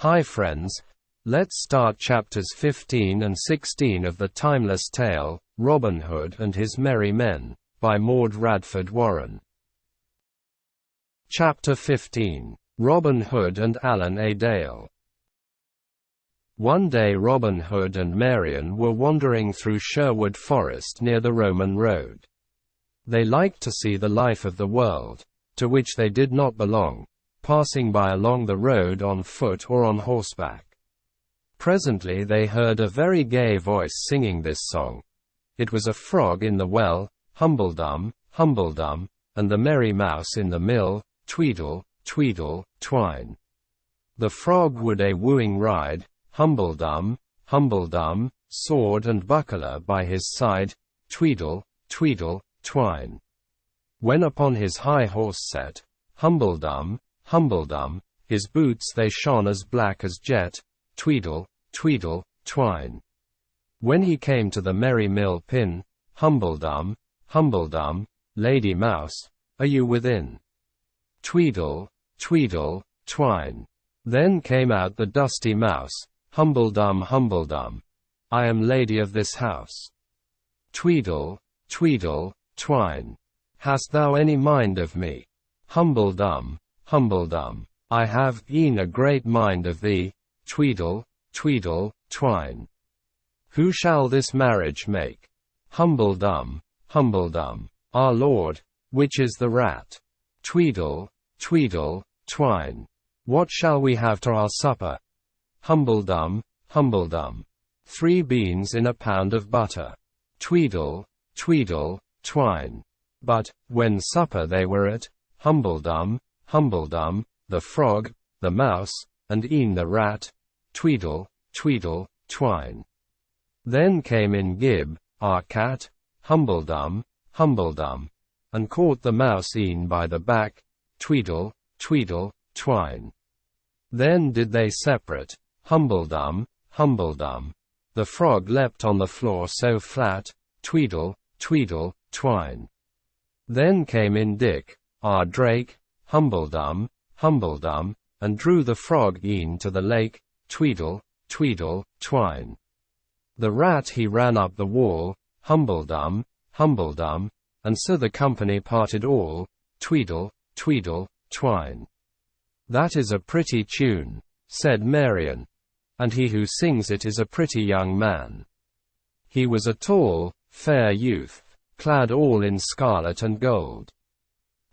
Hi friends, let's start chapters 15 and 16 of the timeless tale, Robin Hood and His Merry Men, by Maude Radford Warren. Chapter 15. Robin Hood and Alan A. Dale. One day Robin Hood and Marian were wandering through Sherwood Forest near the Roman road. They liked to see the life of the world, to which they did not belong, passing by along the road on foot or on horseback. Presently they heard a very gay voice singing this song. It was a frog in the well, Humbledum, Humbledum, and the merry mouse in the mill, Tweedle, Tweedle, Twine. The frog would a wooing ride, Humbledum, Humbledum, sword and buckler by his side, Tweedle, Tweedle, Twine. When upon his high horse set, Humbledum, Humbledum, his boots they shone as black as jet, Tweedle, Tweedle, Twine. When he came to the merry mill pin, Humbledum, Humbledum, Lady Mouse, are you within? Tweedle, Tweedle, Twine. Then came out the dusty mouse, Humbledum, Humbledum, I am lady of this house. Tweedle, Tweedle, Twine. Hast thou any mind of me? Humbledum, Humbledum, I have e'en a great mind of thee, Tweedle, Tweedle, Twine. Who shall this marriage make? Humbledum, Humbledum, our lord, which is the rat. Tweedle, Tweedle, Twine. What shall we have to our supper? Humbledum, Humbledum, 3 beans in a pound of butter. Tweedle, Tweedle, Twine. But, when supper they were at, Humbledum, Humbledum, the frog, the mouse, and e'en the rat, Tweedle, Tweedle, Twine. Then came in Gib, our cat, Humbledum, Humbledum, and caught the mouse e'en by the back, Tweedle, Tweedle, Twine. Then did they separate, Humbledum, Humbledum, the frog leapt on the floor so flat, Tweedle, Tweedle, Twine. Then came in Dick, our drake, Humbledum, Humbledum, and drew the frog e'en to the lake, Tweedle, Tweedle, Twine. The rat he ran up the wall, Humbledum, Humbledum, and so the company parted all, Tweedle, Tweedle, Twine. That is a pretty tune, said Marian, and he who sings it is a pretty young man. He was a tall, fair youth, clad all in scarlet and gold.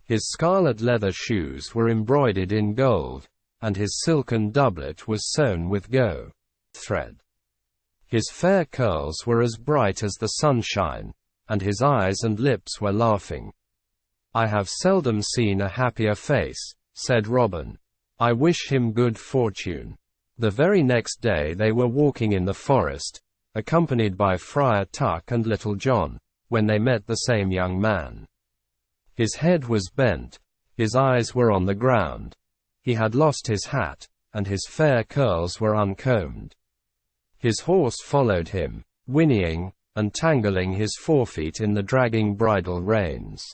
His scarlet leather shoes were embroidered in gold, and his silken doublet was sewn with thread. His fair curls were as bright as the sunshine, and his eyes and lips were laughing. I have seldom seen a happier face, said Robin. I wish him good fortune. The very next day they were walking in the forest, accompanied by Friar Tuck and Little John, when they met the same young man. His head was bent, his eyes were on the ground, he had lost his hat, and his fair curls were uncombed. His horse followed him, whinnying, and tangling his forefeet in the dragging bridle reins.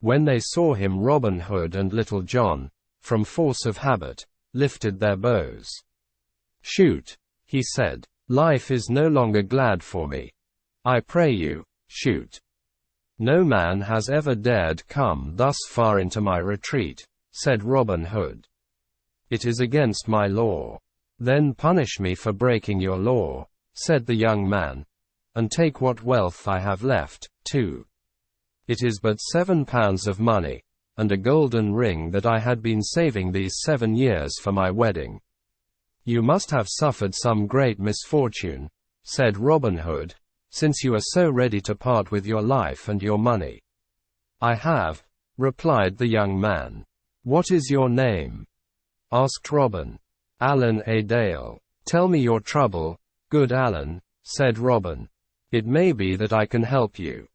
When they saw him, Robin Hood and Little John, from force of habit, lifted their bows. Shoot, he said, life is no longer glad for me. I pray you, shoot. No man has ever dared come thus far into my retreat, said Robin Hood. It is against my law. Then punish me for breaking your law, said the young man, and take what wealth I have left, too. It is but 7 pounds of money, and a golden ring that I had been saving these 7 years for my wedding. You must have suffered some great misfortune, said Robin Hood, since you are so ready to part with your life and your money. I have, replied the young man. What is your name? Asked Robin. Alan A. Dale. Tell me your trouble, good Alan, said Robin. It may be that I can help you.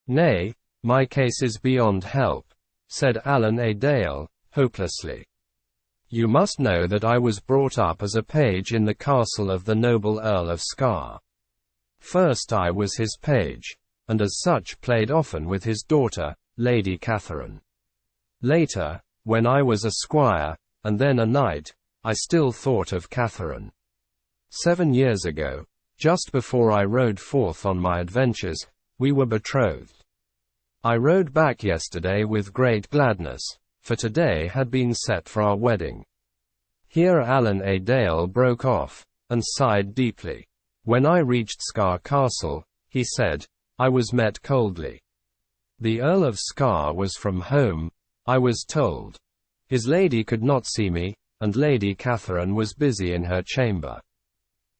Nay, my case is beyond help, said Alan A. Dale, hopelessly. You must know that I was brought up as a page in the castle of the noble Earl of Scar. First I was his page, and as such played often with his daughter, Lady Catherine. Later, when I was a squire, and then a knight, I still thought of Catherine. 7 years ago, just before I rode forth on my adventures, we were betrothed. I rode back yesterday with great gladness, for today had been set for our wedding." Here Alan A. Dale broke off, and sighed deeply. "When I reached Sker Castle," he said, "I was met coldly. The Earl of Sker was from home, I was told. His lady could not see me, and Lady Catherine was busy in her chamber.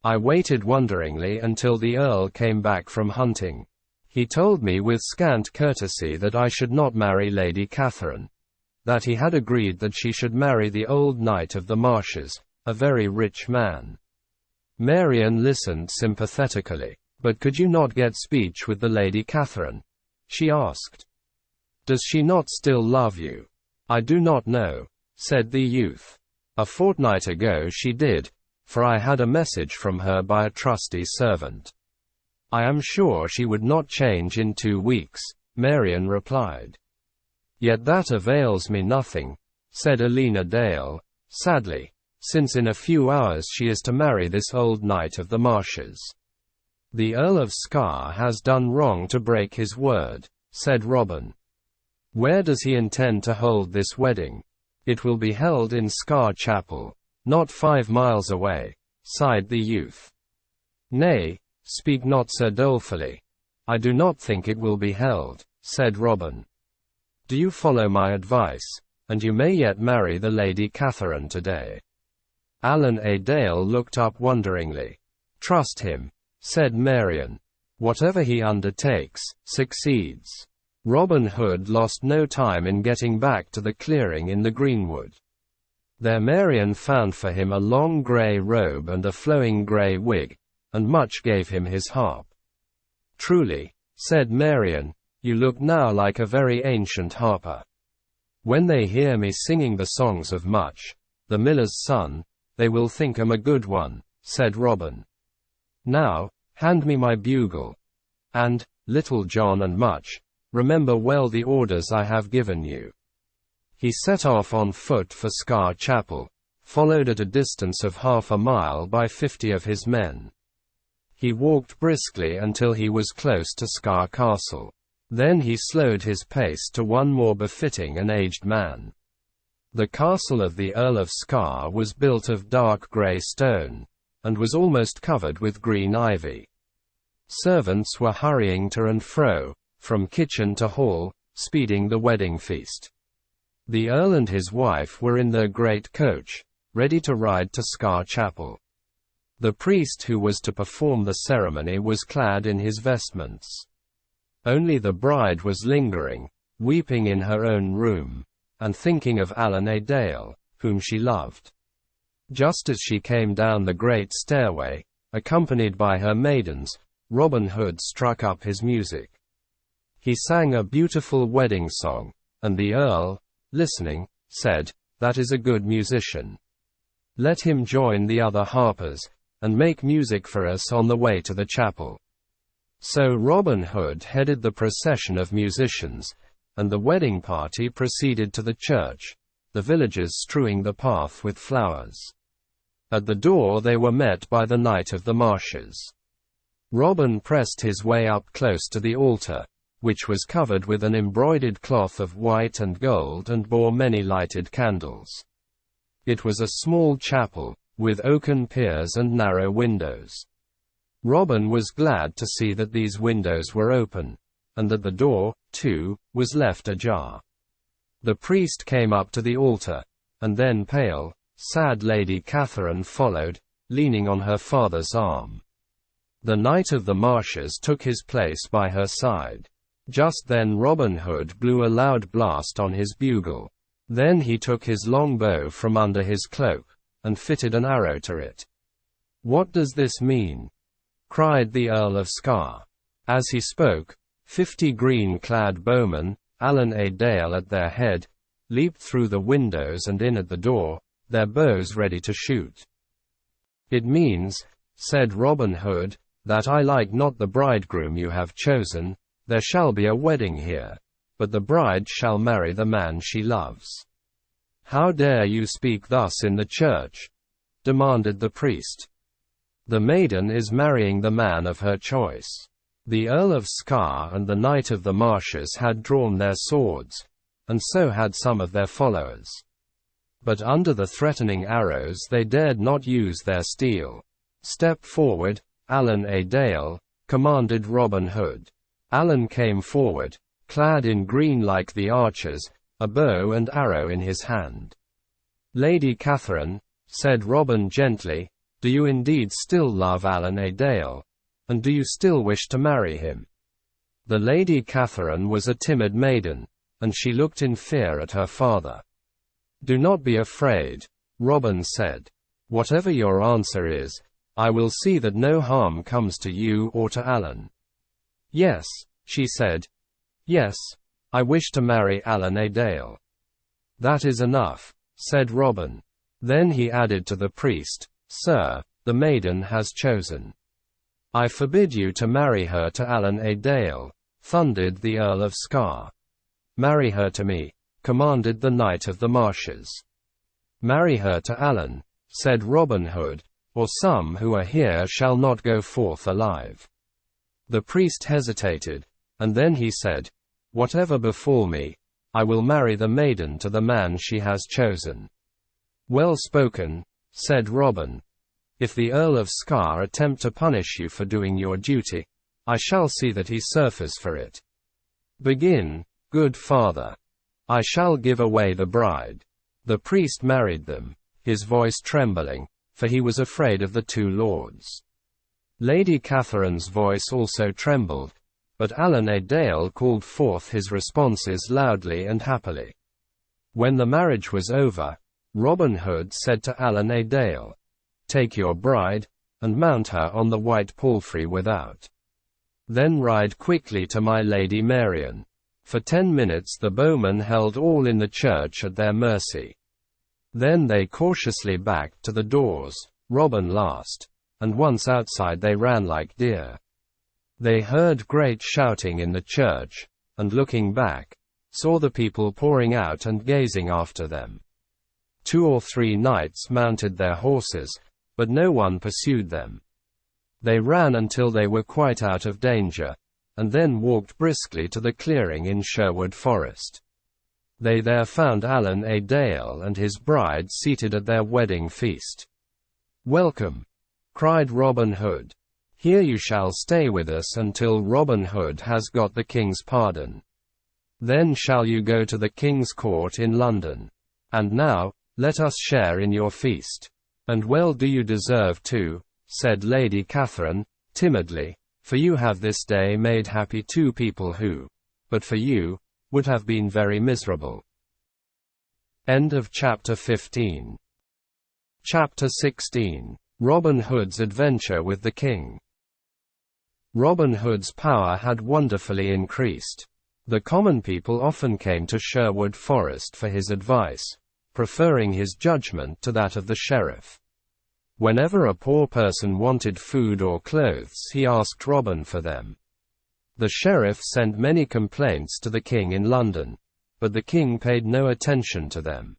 I waited wonderingly until the Earl came back from hunting. He told me with scant courtesy that I should not marry Lady Catherine, that he had agreed that she should marry the old knight of the marshes, a very rich man." Marian listened sympathetically. "But could you not get speech with the Lady Catherine?" she asked. "Does she not still love you?" "I do not know," said the youth. "A fortnight ago she did, for I had a message from her by a trusty servant. I am sure she would not change in 2 weeks," Marian replied. "Yet that avails me nothing," said Alina Dale, sadly, "since in a few hours she is to marry this old knight of the marshes." "The Earl of Sker has done wrong to break his word," said Robin. "Where does he intend to hold this wedding?" "It will be held in Sker Chapel, not 5 miles away," sighed the youth. "Nay, speak not so dolefully. I do not think it will be held," said Robin. "Do you follow my advice, and you may yet marry the Lady Catherine today." Alan A. Dale looked up wonderingly. "Trust him," said Marian. "Whatever he undertakes, succeeds." Robin Hood lost no time in getting back to the clearing in the greenwood. There Marian found for him a long grey robe and a flowing grey wig, and Much gave him his harp. "Truly," said Marian, "you look now like a very ancient harper. When they hear me singing the songs of Much, the miller's son, they will think I'm a good one," said Robin. "Now, hand me my bugle. And, Little John and Much, remember well the orders I have given you." He set off on foot for Sker Chapel, followed at a distance of 1/2 mile by 50 of his men. He walked briskly until he was close to Sker Castle. Then he slowed his pace to one more befitting an aged man. The castle of the Earl of Sker was built of dark grey stone, and was almost covered with green ivy. Servants were hurrying to and fro, from kitchen to hall, speeding the wedding feast. The Earl and his wife were in their great coach, ready to ride to Sker Chapel. The priest who was to perform the ceremony was clad in his vestments. Only the bride was lingering, weeping in her own room, and thinking of Alan A. Dale, whom she loved. Just as she came down the great stairway, accompanied by her maidens, Robin Hood struck up his music. He sang a beautiful wedding song, and the Earl, listening, said, "That is a good musician. Let him join the other harpers, and make music for us on the way to the chapel." So Robin Hood headed the procession of musicians, and the wedding party proceeded to the church, the villagers strewing the path with flowers. At the door they were met by the Knight of the Marshes. Robin pressed his way up close to the altar, which was covered with an embroidered cloth of white and gold and bore many lighted candles. It was a small chapel, with oaken piers and narrow windows. Robin was glad to see that these windows were open, and that the door, too, was left ajar. The priest came up to the altar, and then pale, sad Lady Catherine followed, leaning on her father's arm. The Knight of the Marshes took his place by her side. Just then Robin Hood blew a loud blast on his bugle. Then he took his long bow from under his cloak, and fitted an arrow to it. "What does this mean?" cried the Earl of Sker. As he spoke, 50 green-clad bowmen, Alan A. Dale at their head, leaped through the windows and in at the door, their bows ready to shoot. "It means," said Robin Hood, "that I like not the bridegroom you have chosen. There shall be a wedding here, but the bride shall marry the man she loves." "How dare you speak thus in the church?" demanded the priest. "The maiden is marrying the man of her choice." The Earl of Skye and the Knight of the Marshes had drawn their swords, and so had some of their followers. But under the threatening arrows they dared not use their steel. "Step forward, Alan a Dale," commanded Robin Hood. Alan came forward, clad in green like the archers, a bow and arrow in his hand. "Lady Catherine," said Robin gently, "do you indeed still love Alan a Dale? And do you still wish to marry him?" The Lady Catherine was a timid maiden, and she looked in fear at her father. "Do not be afraid," Robin said. "Whatever your answer is, I will see that no harm comes to you or to Alan." "Yes," she said. "Yes, I wish to marry Alan a Dale." "That is enough," said Robin. Then he added to the priest, "Sir, the maiden has chosen. I forbid you to marry her to Alan a Dale," thundered the Earl of Skye. "Marry her to me," commanded the Knight of the Marshes. "Marry her to Alan," said Robin Hood, "or some who are here shall not go forth alive." The priest hesitated, and then he said, "Whatever befall me, I will marry the maiden to the man she has chosen." "Well spoken," said Robin. "If the Earl of Skye attempt to punish you for doing your duty, I shall see that he suffers for it. Begin, good father. I shall give away the bride." The priest married them, his voice trembling, for he was afraid of the two lords. Lady Catherine's voice also trembled, but Alan a Dale called forth his responses loudly and happily. When the marriage was over, Robin Hood said to Alan a Dale, "Take your bride, and mount her on the white palfrey without. Then ride quickly to my Lady Marian." For 10 minutes the bowmen held all in the church at their mercy. Then they cautiously backed to the doors, Robin last, and once outside they ran like deer. They heard great shouting in the church, and looking back, saw the people pouring out and gazing after them. 2 or 3 knights mounted their horses, but no one pursued them. They ran until they were quite out of danger, and then walked briskly to the clearing in Sherwood Forest. They there found Alan a Dale and his bride seated at their wedding feast. "Welcome," cried Robin Hood. "Here you shall stay with us until Robin Hood has got the king's pardon. Then shall you go to the king's court in London. And now, let us share in your feast." "And well do you deserve to," said Lady Catherine, timidly, "for you have this day made happy 2 people who, but for you, would have been very miserable." End of Chapter 15. Chapter 16. Robin Hood's adventure with the king. Robin Hood's power had wonderfully increased. The common people often came to Sherwood Forest for his advice, preferring his judgment to that of the sheriff. Whenever a poor person wanted food or clothes, he asked Robin for them. The sheriff sent many complaints to the king in London, but the king paid no attention to them.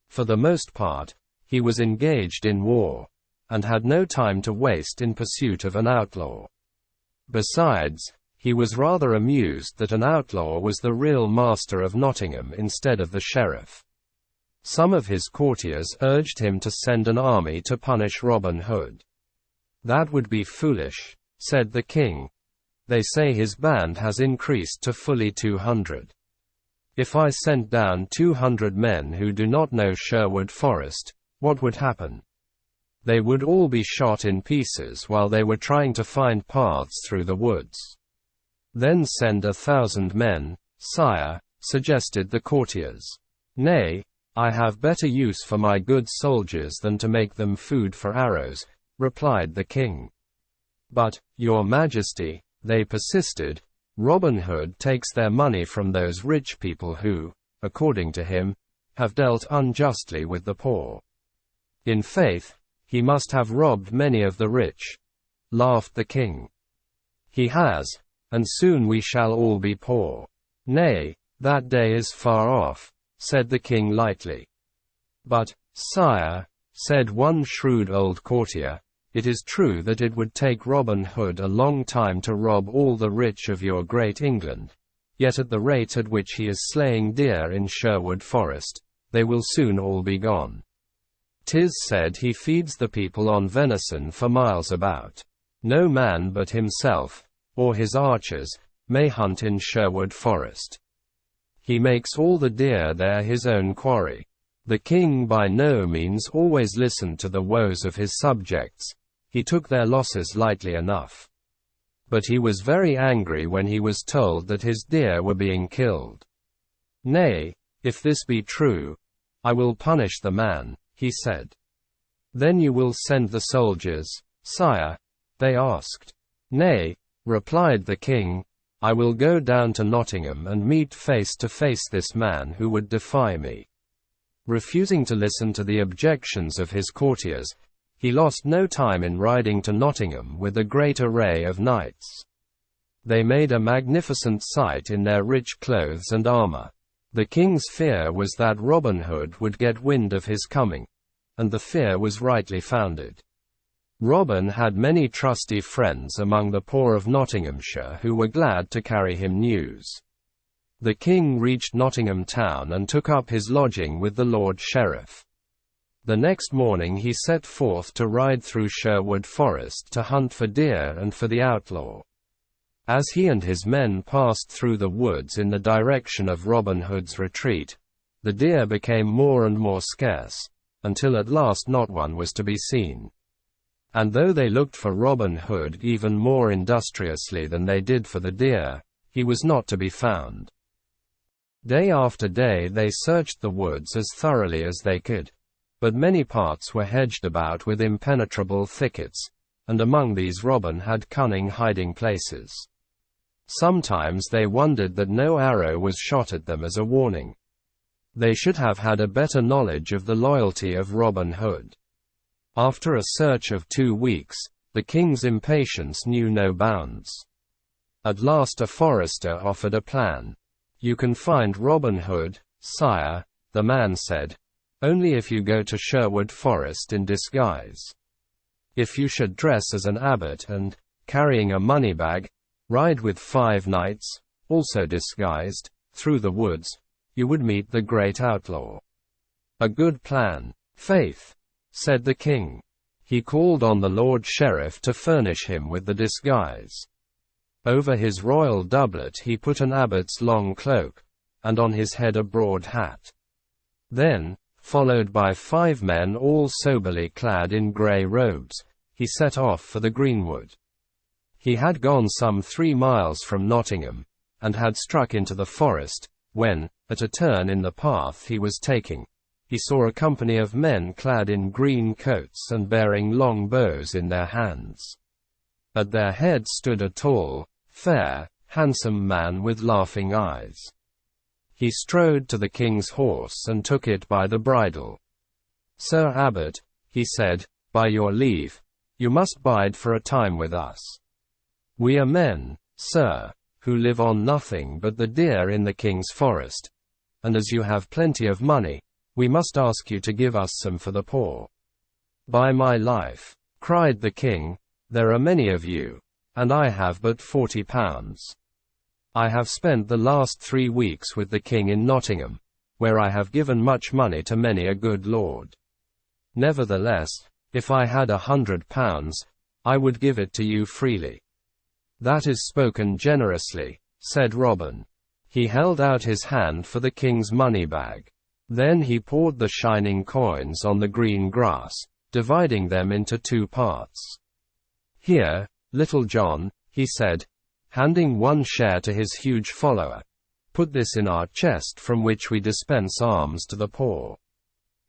For the most part, he was engaged in war, and had no time to waste in pursuit of an outlaw. Besides, he was rather amused that an outlaw was the real master of Nottingham instead of the sheriff. Some of his courtiers urged him to send an army to punish Robin Hood. "That would be foolish," said the king. "They say his band has increased to fully 200. If I sent down 200 men who do not know Sherwood Forest, what would happen? They would all be shot in pieces while they were trying to find paths through the woods." "Then send 1,000 men, sire," suggested the courtiers. "Nay, I have better use for my good soldiers than to make them food for arrows," replied the king. "But, your majesty," they persisted, "Robin Hood takes their money from those rich people who, according to him, have dealt unjustly with the poor. In faith, he must have robbed many of the rich," laughed the king. "He has, and soon we shall all be poor." "Nay, that day is far off," said the king lightly. "But, sire," said one shrewd old courtier, "it is true that it would take Robin Hood a long time to rob all the rich of your great England, yet at the rate at which he is slaying deer in Sherwood Forest, they will soon all be gone. 'Tis said he feeds the people on venison for miles about. No man but himself, or his archers, may hunt in Sherwood Forest. He makes all the deer there his own quarry." The king by no means always listened to the woes of his subjects. He took their losses lightly enough. But he was very angry when he was told that his deer were being killed. "Nay, if this be true, I will punish the man," he said. "Then you will send the soldiers, sire?" they asked. "Nay," replied the king, "I will go down to Nottingham and meet face to face this man who would defy me." Refusing to listen to the objections of his courtiers, he lost no time in riding to Nottingham with a great array of knights. They made a magnificent sight in their rich clothes and armor. The king's fear was that Robin Hood would get wind of his coming, and the fear was rightly founded. Robin had many trusty friends among the poor of Nottinghamshire who were glad to carry him news. The king reached Nottingham town and took up his lodging with the Lord Sheriff. The next morning he set forth to ride through Sherwood Forest to hunt for deer and for the outlaw. As he and his men passed through the woods in the direction of Robin Hood's retreat, the deer became more and more scarce, until at last not one was to be seen. And though they looked for Robin Hood even more industriously than they did for the deer, he was not to be found. Day after day they searched the woods as thoroughly as they could, but many parts were hedged about with impenetrable thickets, and among these Robin had cunning hiding places. Sometimes they wondered that no arrow was shot at them as a warning. They should have had a better knowledge of the loyalty of Robin Hood. After a search of 2 weeks, the king's impatience knew no bounds. At last a forester offered a plan. "You can find Robin Hood, sire," the man said, "only if you go to Sherwood Forest in disguise. If you should dress as an abbot and, carrying a money bag, ride with 5 knights, also disguised, through the woods, you would meet the great outlaw." "A good plan, faith," said the king. He called on the Lord Sheriff to furnish him with the disguise. Over his royal doublet he put an abbot's long cloak, and on his head a broad hat. Then, followed by 5 men all soberly clad in grey robes, he set off for the greenwood. He had gone some 3 miles from Nottingham, and had struck into the forest, when, at a turn in the path he was taking, he saw a company of men clad in green coats and bearing long bows in their hands. At their head stood a tall, fair, handsome man with laughing eyes. He strode to the king's horse and took it by the bridle. "Sir Abbot," he said, "by your leave, you must bide for a time with us. We are men, sir, who live on nothing but the deer in the king's forest, and as you have plenty of money, we must ask you to give us some for the poor." "By my life," cried the king, "there are many of you, and I have but 40 pounds. I have spent the last 3 weeks with the king in Nottingham, where I have given much money to many a good lord. Nevertheless, if I had 100 pounds, I would give it to you freely." "That is spoken generously," said Robin. He held out his hand for the king's money bag. Then he poured the shining coins on the green grass, dividing them into 2 parts. "Here, Little John," he said, handing 1 share to his huge follower, "put this in our chest from which we dispense alms to the poor.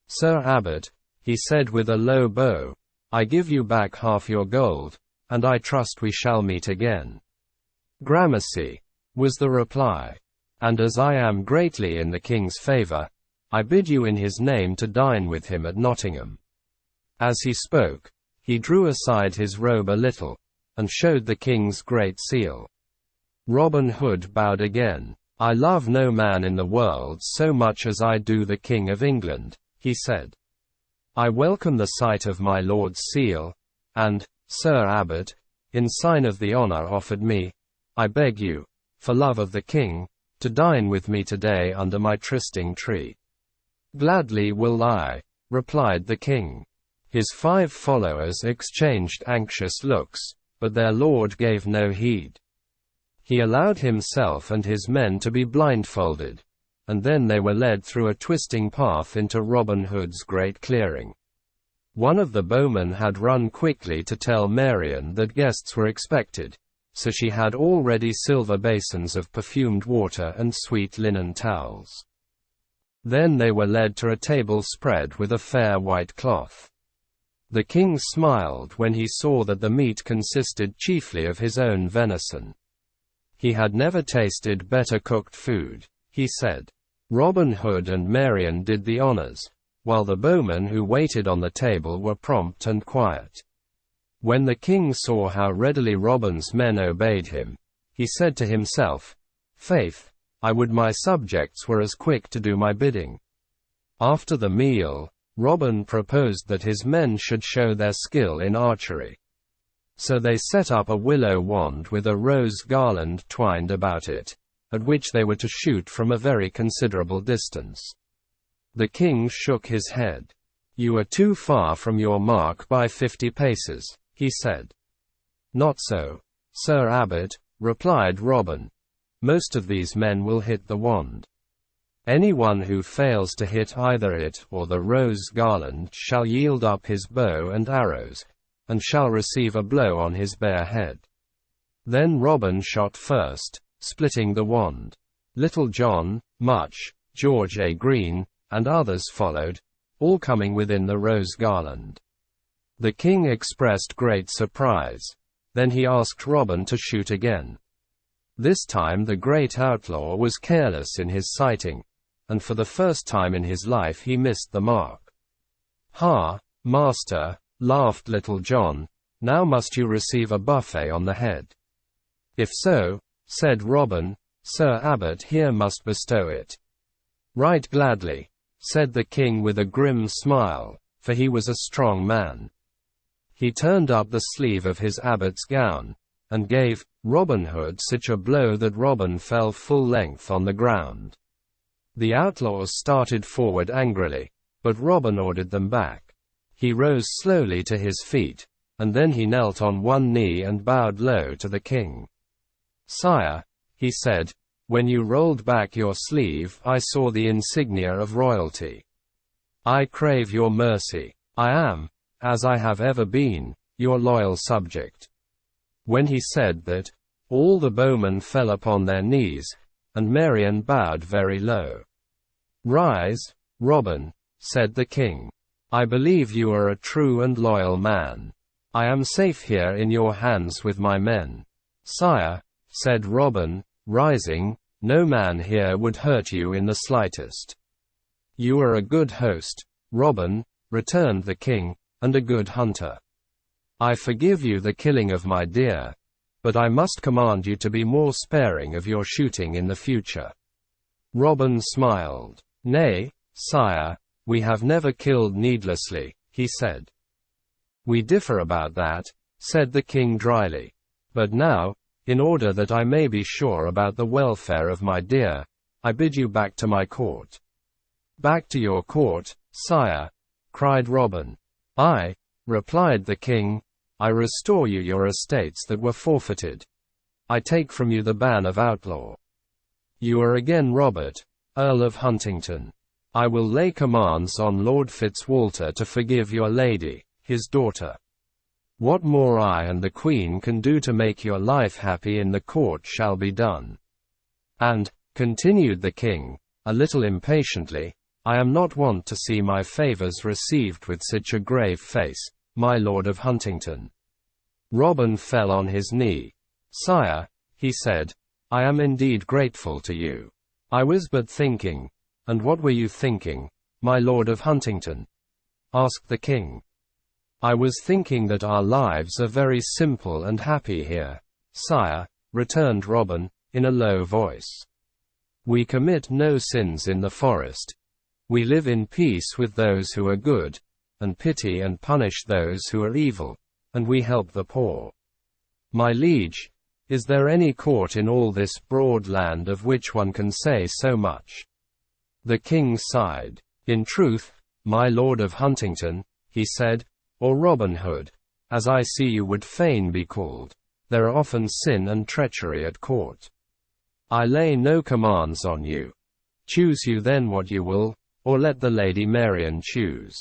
Sir Abbot," he said with a low bow, "I give you back half your gold, and I trust we shall meet again." "Gramercy," was the reply, "and as I am greatly in the king's favor, I bid you in his name to dine with him at Nottingham." As he spoke, he drew aside his robe a little, and showed the king's great seal. Robin Hood bowed again. "I love no man in the world so much as I do the King of England," he said. "I welcome the sight of my lord's seal, and, Sir Abbot, in sign of the honor offered me, I beg you, for love of the king, to dine with me today under my trysting tree." "Gladly will I," replied the king. His 5 followers exchanged anxious looks, but their lord gave no heed. He allowed himself and his men to be blindfolded, and then they were led through a twisting path into Robin Hood's great clearing. One of the bowmen had run quickly to tell Marian that guests were expected, so she had already silver basins of perfumed water and sweet linen towels. Then they were led to a table spread with a fair white cloth. The king smiled when he saw that the meat consisted chiefly of his own venison. He had never tasted better cooked food, he said. Robin Hood and Marian did the honors, while the bowmen who waited on the table were prompt and quiet. When the king saw how readily Robin's men obeyed him, he said to himself, "Faith, I would my subjects were as quick to do my bidding." After the meal, Robin proposed that his men should show their skill in archery. So they set up a willow wand with a rose garland twined about it, at which they were to shoot from a very considerable distance. The king shook his head. "You are too far from your mark by 50 paces, he said. "Not so, Sir Abbot," replied Robin. "Most of these men will hit the wand. Anyone who fails to hit either it or the rose garland shall yield up his bow and arrows, and shall receive a blow on his bare head." Then Robin shot first, splitting the wand. Little John, Much, George A. Green, and others followed, all coming within the rose garland. The king expressed great surprise. Then he asked Robin to shoot again. This time the great outlaw was careless in his sighting, and for the first time in his life he missed the mark. "Ha, master," laughed Little John, "now must you receive a buffet on the head." "If so," said Robin, "Sir Abbot here must bestow it." "Right gladly," said the king with a grim smile, for he was a strong man. He turned up the sleeve of his abbot's gown, and gave Robin Hood such a blow that Robin fell full length on the ground. The outlaws started forward angrily, but Robin ordered them back. He rose slowly to his feet, and then he knelt on one knee and bowed low to the king. "Sire," he said, "when you rolled back your sleeve, I saw the insignia of royalty. I crave your mercy. I am, as I have ever been, your loyal subject." When he said that, all the bowmen fell upon their knees, and Marian bowed very low. "Rise, Robin," said the king. "I believe you are a true and loyal man. I am safe here in your hands with my men." "Sire," said Robin, rising, "no man here would hurt you in the slightest." "You are a good host, Robin," returned the king, "and a good hunter. I forgive you the killing of my deer, but I must command you to be more sparing of your shooting in the future." Robin smiled. "Nay, sire, we have never killed needlessly," he said. "We differ about that," said the king dryly. "But now, in order that I may be sure about the welfare of my deer, I bid you back to my court." "Back to your court, sire?" cried Robin. "Aye," replied the king, "I restore you your estates that were forfeited. I take from you the ban of outlaw. You are again Robert, Earl of Huntington. I will lay commands on Lord Fitzwalter to forgive your lady, his daughter. What more I and the Queen can do to make your life happy in the court shall be done. And," continued the king, a little impatiently, "I am not wont to see my favors received with such a grave face, my Lord of Huntington." Robin fell on his knee. "Sire," he said, "I am indeed grateful to you. I was but thinking." "And what were you thinking, my Lord of Huntington?" asked the king. "I was thinking that our lives are very simple and happy here, sire," returned Robin, in a low voice. "We commit no sins in the forest. We live in peace with those who are good, and pity and punish those who are evil, and we help the poor. My liege, is there any court in all this broad land of which one can say so much? The king sighed. In truth, my lord of Huntington, he said, or Robin Hood, as I see you would fain be called, there are often sin and treachery at court. I lay no commands on you. Choose you then what you will, or let the Lady Marian choose.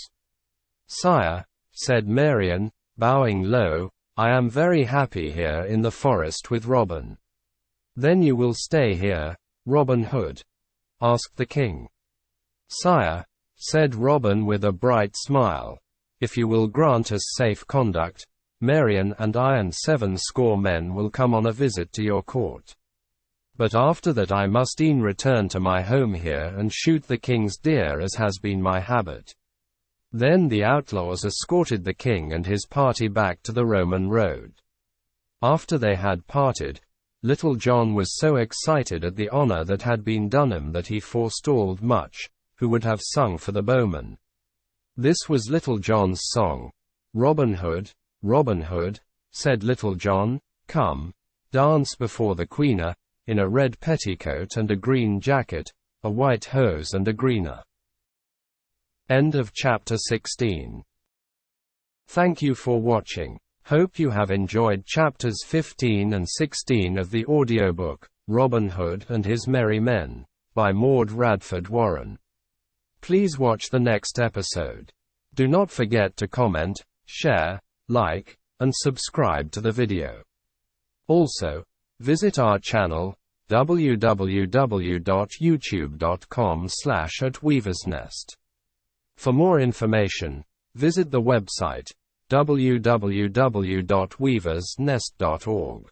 Sire, said Marian, bowing low, I am very happy here in the forest with Robin. Then you will stay here, Robin Hood? Asked the king. Sire, said Robin with a bright smile, if you will grant us safe conduct, Marian and I and 70 men will come on a visit to your court. But after that I must e'en return to my home here and shoot the king's deer as has been my habit. Then the outlaws escorted the king and his party back to the Roman road. After they had parted, Little John was so excited at the honor that had been done him that he forestalled Much, who would have sung for the bowmen. This was Little John's song. Robin Hood, said Little John, come, dance before the queener, in a red petticoat and a green jacket, a white hose and a greener. End of chapter 16. Thank you for watching. Hope you have enjoyed chapters 15 and 16 of the audiobook, Robin Hood and His Merry Men, by Maude Radford Warren. Please watch the next episode. Do not forget to comment, share, like, and subscribe to the video. Also, visit our channel, www.youtube.com/@weaversnest. For more information, visit the website, www.weaversnest.org.